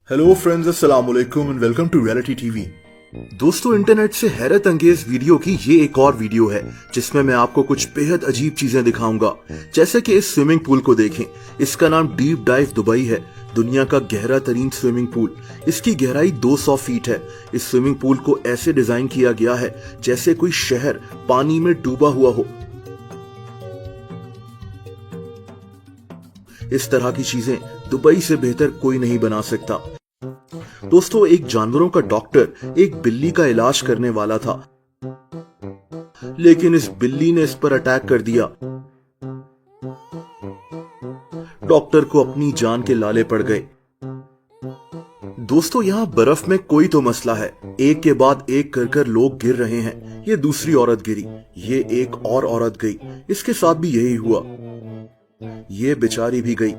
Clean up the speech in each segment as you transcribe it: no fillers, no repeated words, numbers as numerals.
Hello friends, अस्सलाम वालेकुम and welcome to reality TV. दोस्तों, इंटरनेट से हैरत अंगेज वीडियो की ये एक और वीडियो है जिसमें मैं आपको कुछ बेहद अजीब चीजें दिखाऊंगा। जैसे कि इस स्विमिंग पूल को देखें। इसका नाम डीप डाइव दुबई है, दुनिया का गहरा तरीन स्विमिंग पूल। इसकी गहराई 200 फीट है। इस स्विमिंग पूल को ऐसे डिजाइन किया गया है जैसे कोई शहर पानी में डूबा हुआ हो। इस तरह की चीजें दुबई से बेहतर कोई नहीं बना सकता। दोस्तों, एक जानवरों का डॉक्टर एक बिल्ली का इलाज करने वाला था, लेकिन इस बिल्ली ने इस पर अटैक कर दिया। डॉक्टर को अपनी जान के लाले पड़ गए। दोस्तों, यहां बर्फ में कोई तो मसला है। एक के बाद एक कर लोग गिर रहे हैं। ये दूसरी औरत गिरी, ये एक और औरत गई, इसके साथ भी यही हुआ। ये बेचारी भी गई।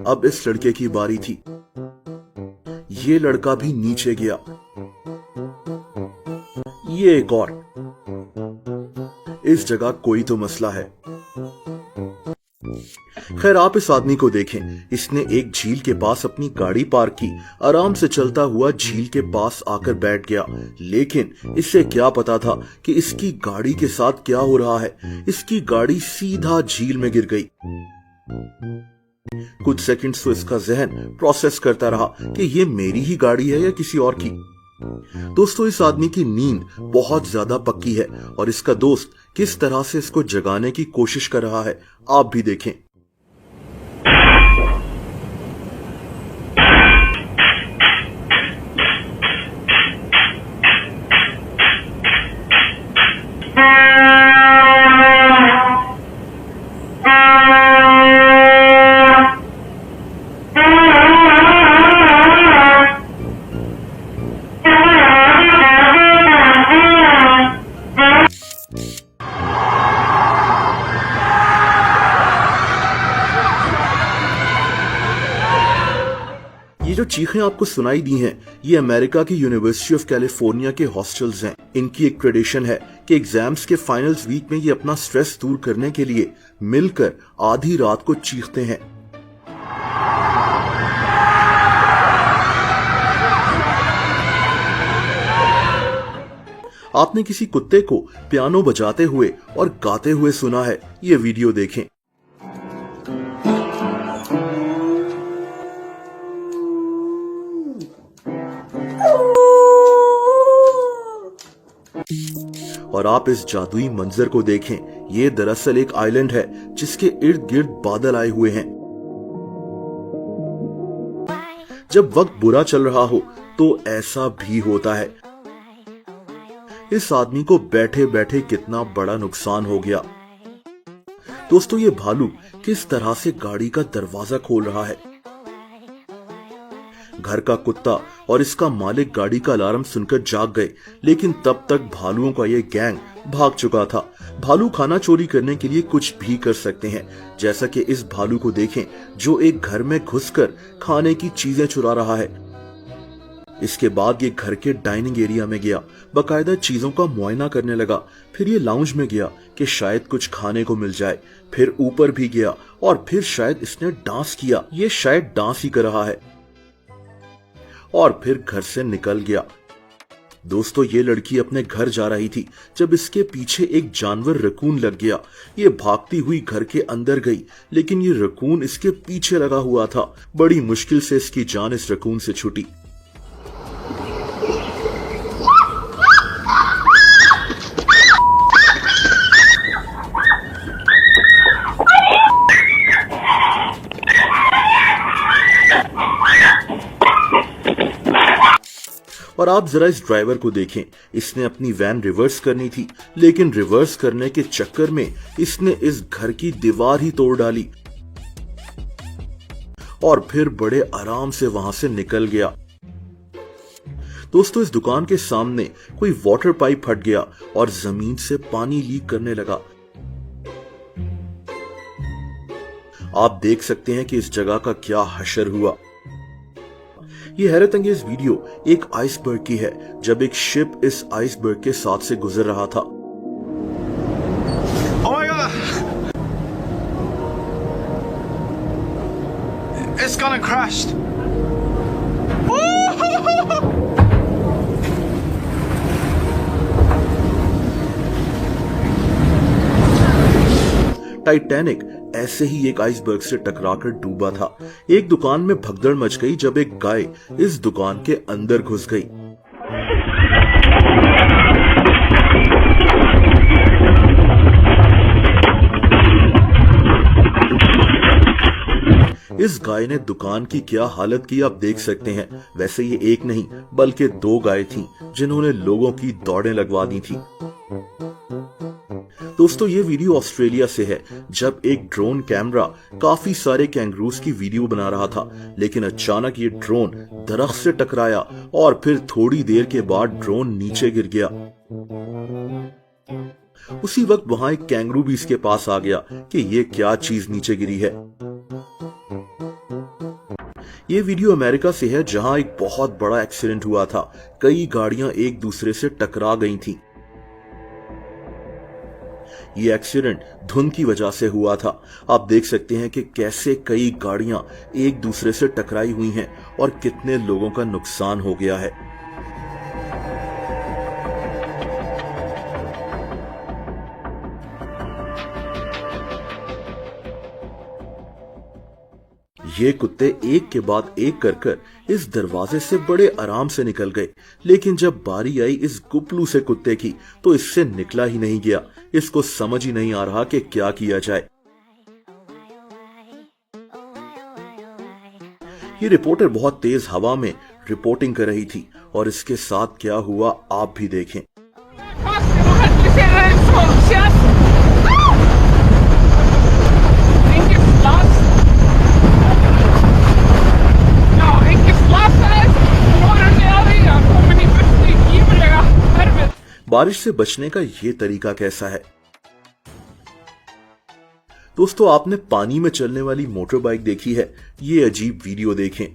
अब इस लड़के की बारी थी। ये लड़का भी नीचे गया। ये एक और। इस जगह कोई तो मसला है। खैर, आप इस आदमी को देखें। इसने एक झील के पास अपनी गाड़ी पार्क की, आराम से चलता हुआ झील के पास आकर बैठ गया। लेकिन इसे क्या पता था कि इसकी गाड़ी के साथ क्या हो रहा है। इसकी गाड़ी सीधा झील में गिर गई। कुछ सेकंड्स तो इसका जहन प्रोसेस करता रहा कि ये मेरी ही गाड़ी है या किसी और की। दोस्तों, इस आदमी की नींद बहुत ज्यादा पक्की है और इसका दोस्त किस तरह से इसको जगाने की कोशिश कर रहा है, आप भी देखें। ये जो चीखें आपको सुनाई दी हैं, ये अमेरिका की यूनिवर्सिटी ऑफ कैलिफोर्निया के हॉस्टल्स हैं। इनकी एक ट्रेडिशन है कि एग्जाम्स के फाइनल्स वीक में ये अपना स्ट्रेस दूर करने के लिए मिलकर आधी रात को चीखते हैं। आपने किसी कुत्ते को पियानो बजाते हुए और गाते हुए सुना है? ये वीडियो देखें। और आप इस जादुई मंजर को देखें। ये दरअसल एक आइलैंड है जिसके इर्द गिर्द बादल आए हुए हैं। जब वक्त बुरा चल रहा हो तो ऐसा भी होता है। इस आदमी को बैठे बैठे कितना बड़ा नुकसान हो गया। दोस्तों, ये भालू किस तरह से गाड़ी का दरवाजा खोल रहा है। घर का कुत्ता और इसका मालिक गाड़ी का अलार्म सुनकर जाग गए, लेकिन तब तक भालुओं का ये गैंग भाग चुका था। भालू खाना चोरी करने के लिए कुछ भी कर सकते हैं, जैसा कि इस भालू को देखें जो एक घर में घुसकर खाने की चीजें चुरा रहा है। इसके बाद ये घर के डाइनिंग एरिया में गया, बकायदा चीजों का मुआयना करने लगा। फिर ये लाउंज में गया कि शायद कुछ खाने को मिल जाए। फिर ऊपर भी गया और फिर शायद इसने डांस किया। ये शायद डांस ही कर रहा है और फिर घर से निकल गया। दोस्तों, ये लड़की अपने घर जा रही थी जब इसके पीछे एक जानवर रकून लग गया। ये भागती हुई घर के अंदर गई, लेकिन ये रकून इसके पीछे लगा हुआ था। बड़ी मुश्किल से इसकी जान इस रकून से छूटी। और आप जरा इस ड्राइवर को देखें। इसने अपनी वैन रिवर्स करनी थी, लेकिन रिवर्स करने के चक्कर में इसने इस घर की दीवार ही तोड़ डाली और फिर बड़े आराम से वहां से निकल गया। दोस्तों, इस दुकान के सामने कोई वाटर पाइप फट गया और जमीन से पानी लीक करने लगा। आप देख सकते हैं कि इस जगह का क्या हशर हुआ। ये हैरत अंगेज वीडियो एक आइसबर्ग की है, जब एक शिप इस आइसबर्ग के साथ से गुजर रहा था। Oh my God! It's gonna crashed. Titanic ऐसे ही एक आइसबर्ग से टकराकर डूबा था। एक दुकान में भगदड़ मच गई जब एक गाय इस दुकान के अंदर घुस गई। इस गाय ने दुकान की क्या हालत की आप देख सकते हैं। वैसे ये एक नहीं बल्कि 2 गाय थीं जिन्होंने लोगों की दौड़ें लगवा दी थी। दोस्तों ये वीडियो ऑस्ट्रेलिया से है, जब एक ड्रोन कैमरा काफी सारे कैंगरूज की वीडियो बना रहा था, लेकिन अचानक ये ड्रोन दरख्त से टकराया और फिर थोड़ी देर के बाद ड्रोन नीचे गिर गया। उसी वक्त वहां एक कैंगरू भी इसके पास आ गया कि ये क्या चीज नीचे गिरी है। ये वीडियो अमेरिका से है, जहां एक बहुत बड़ा एक्सीडेंट हुआ था। कई गाड़ियां एक दूसरे से टकरा गई थीं। ये एक्सीडेंट धुंध की वजह से हुआ था। आप देख सकते हैं कि कैसे कई गाड़ियां एक दूसरे से टकराई हुई हैं और कितने लोगों का नुकसान हो गया है। ये कुत्ते एक के बाद एक कर इस दरवाजे से बड़े आराम से निकल गए, लेकिन जब बारी आई इस गुपलू से कुत्ते की तो इससे निकला ही नहीं गया। इसको समझ ही नहीं आ रहा कि क्या किया जाए। ये रिपोर्टर बहुत तेज हवा में रिपोर्टिंग कर रही थी और इसके साथ क्या हुआ आप भी देखें। बारिश से बचने का ये तरीका कैसा है? दोस्तों आपने पानी में चलने वाली मोटर बाइक देखी है? ये अजीब वीडियो देखें।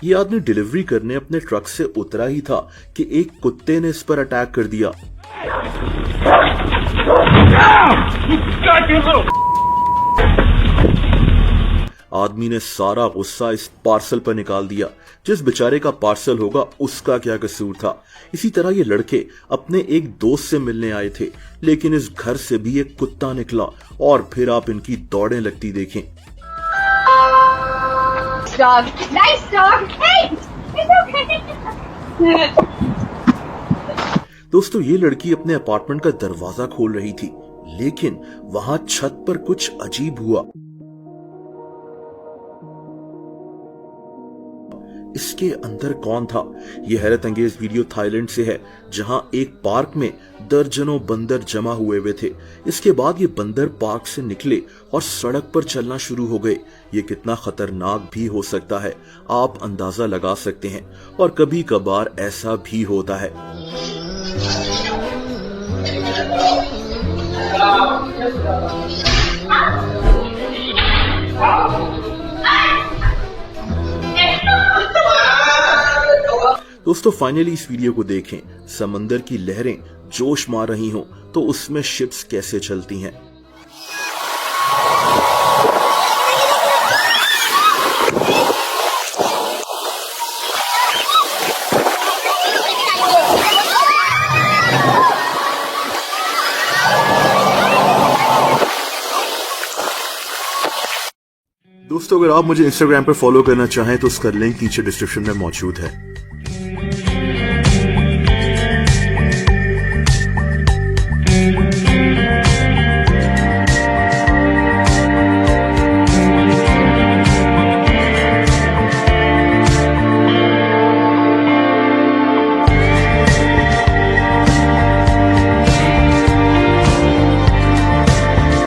ये आदमी डिलीवरी करने अपने ट्रक से उतरा ही था कि एक कुत्ते ने इस पर अटैक कर दिया। आदमी ने सारा गुस्सा इस पार्सल पर निकाल दिया। जिस बेचारे का पार्सल होगा उसका क्या कसूर था। इसी तरह ये लड़के अपने एक दोस्त से मिलने आए थे, लेकिन इस घर से भी एक कुत्ता निकला और फिर आप इनकी दौड़ें लगती देखें। Nice dog. Hey, it's okay. दोस्तों ये लड़की अपने अपार्टमेंट का दरवाजा खोल रही थी, लेकिन वहां छत पर कुछ अजीब हुआ। इसके अंदर कौन था? यह हैरत अंगेज वीडियो थाईलैंड से है, जहां एक पार्क में दर्जनों बंदर जमा हुए थे। इसके बाद ये बंदर पार्क से निकले और सड़क पर चलना शुरू हो गए। ये कितना खतरनाक भी हो सकता है आप अंदाजा लगा सकते हैं, और कभी कभार ऐसा भी होता है। दोस्तों फाइनली इस वीडियो को देखें। समंदर की लहरें जोश मार रही हों तो उसमें शिप्स कैसे चलती हैं। दोस्तों अगर आप मुझे इंस्टाग्राम पर फॉलो करना चाहें तो उसका लिंक नीचे डिस्क्रिप्शन में मौजूद है।